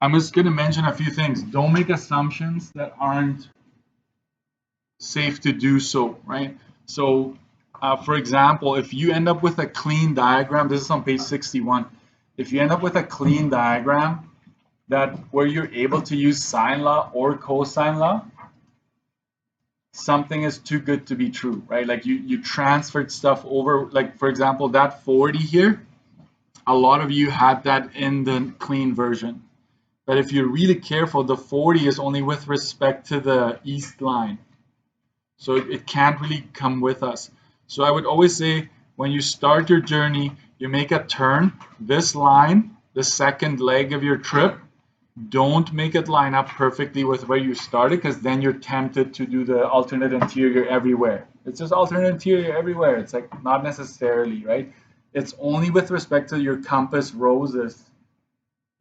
I'm just going to mention a few things. Don't make assumptions that aren't safe to do so, right? So, for example, if you end up with a clean diagram, this is on page 61. If you end up with a clean diagram that where you're able to use sine law or cosine law, something is too good to be true, right? Like you transferred stuff over, like for example, that 40 here, a lot of you had that in the clean version. But if you're really careful, the 40 is only with respect to the east line. So it can't really come with us. So I would always say when you start your journey, you make a turn, this line, the second leg of your trip, don't make it line up perfectly with where you started, because then you're tempted to do the alternate interior everywhere. It's just alternate interior everywhere. It's like not necessarily, right? It's only with respect to your compass roses,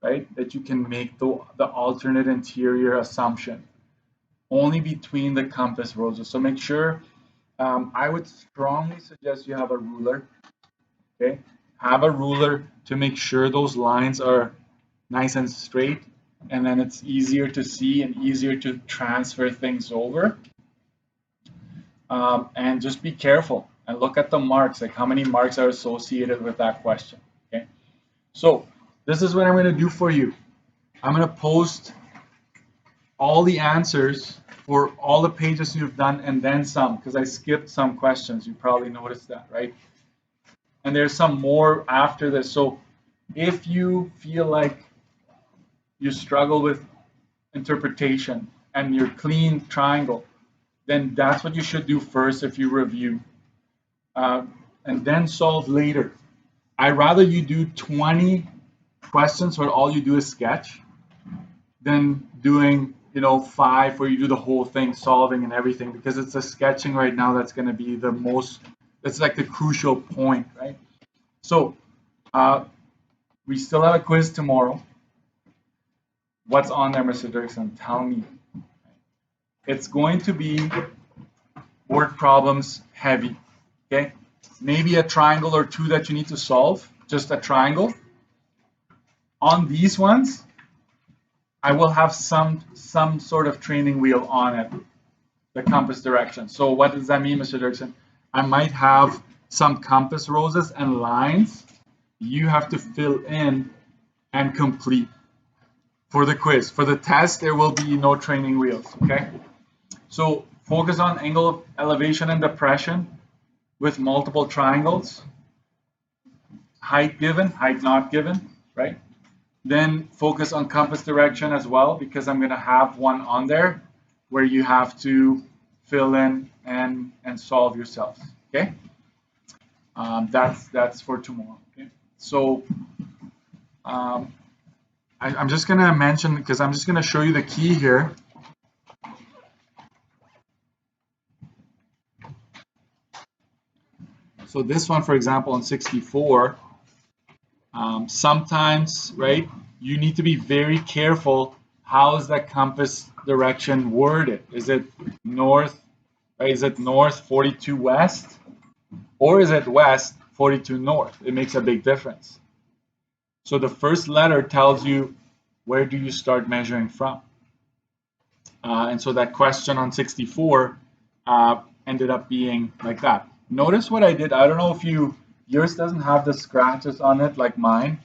right, that you can make the alternate interior assumption. Only between the compass roses. So make sure, I would strongly suggest you have a ruler, okay? Have a ruler to make sure those lines are nice and straight, and then it's easier to see and easier to transfer things over. And just be careful and look at the marks, like how many marks are associated with that question, okay? So this is what I'm going to do for you. I'm going to post all the answers for all the pages you've done and then some, because I skipped some questions. You probably noticed that, right? And there's some more after this. So if you feel like you struggle with interpretation and your clean triangle, then that's what you should do first if you review, and then solve later. I'd rather you do 20 questions where all you do is sketch than doing 5 where you do the whole thing, solving and everything, because it's the sketching right now that's going to be the most, that's like the crucial point, right? So we still have a quiz tomorrow. What's on there, Mr. Dirksen? Tell me. It's going to be word problems heavy, okay? Maybe a triangle or two that you need to solve, just a triangle. On these ones, I will have some sort of training wheel on it, the compass direction. So what does that mean, Mr. Dirksen? I might have some compass roses and lines you have to fill in and complete for the quiz. For the test, there will be no training wheels, okay? So focus on angle of elevation and depression with multiple triangles. Height given, height not given, right? Then focus on compass direction as well, because I'm going to have one on there where you have to fill in and solve yourselves, okay? That's for tomorrow, okay? So I'm just going to mention, because I'm just going to show you the key here. So this one, for example, on 64, sometimes, right, you need to be very careful. How is that compass direction worded? Is it north, right? Is it north 42 west? Or is it west 42 north? It makes a big difference. So the first letter tells you where do you start measuring from. And so that question on 64 ended up being like that. Notice what I did. I don't know if yours doesn't have the scratches on it like mine,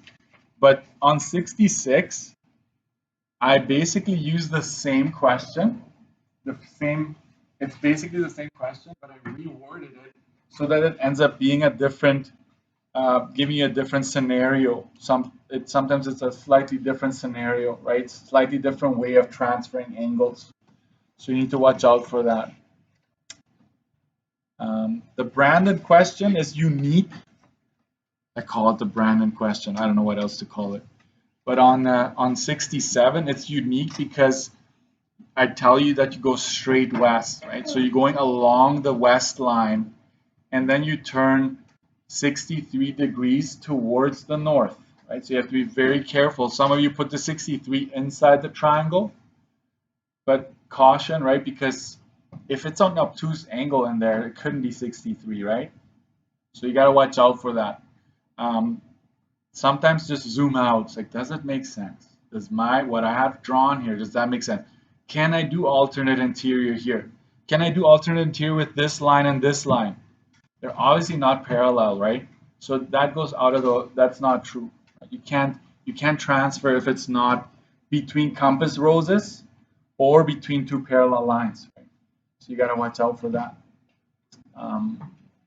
but on 66, I basically used the same question. It's basically the same question, but I reworded it so that it ends up being a different, giving you a different scenario. Sometimes it's a slightly different scenario, right? Slightly different way of transferring angles. So you need to watch out for that. The Brandon question is unique. I call it the Brandon question. I don't know what else to call it. But on 67, it's unique because I tell you that you go straight west, right? So you're going along the west line, and then you turn 63 degrees towards the north, right? So you have to be very careful. Some of you put the 63 inside the triangle, but caution, right? Because if it's an obtuse angle in there, it couldn't be 63, right? So you got to watch out for that. sometimes just zoom out. It's like, does it make sense? Does what I have drawn here, does that make sense? Can I do alternate interior here? Can I do alternate interior with this line and this line? They're obviously not parallel, right? So that goes out of that's not true. You can't transfer if it's not between compass roses or between two parallel lines, right? So you gotta watch out for that.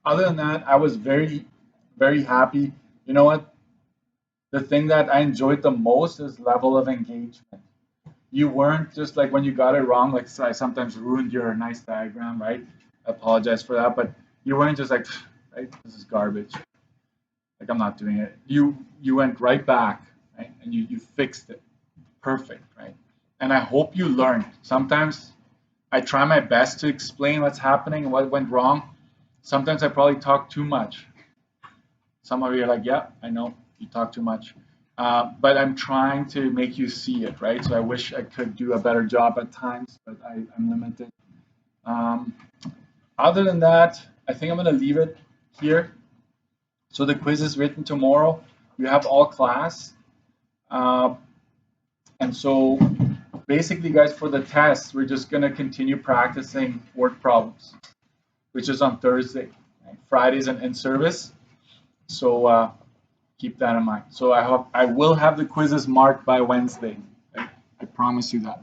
Other than that, I was very, very happy. You know what? The thing that I enjoyed the most is level of engagement. You weren't just like when you got it wrong, like I sometimes ruined your nice diagram, right? I apologize for that, but you weren't just like, right, this is garbage. Like I'm not doing it. You went right back, right? And you fixed it. Perfect, right? And I hope you learned. Sometimes I try my best to explain what's happening and what went wrong. Sometimes I probably talk too much. Some of you are like, yeah, I know you talk too much. But I'm trying to make you see it, right? So I wish I could do a better job at times, but I'm limited. Um, Other than that, I think I'm going to leave it here. So the quiz is written tomorrow. You have all class. And so basically, guys, for the test, we're just going to continue practicing word problems, which is on Thursday. Right? Friday's an in-service. So keep that in mind. So I will have the quizzes marked by Wednesday. I promise you that.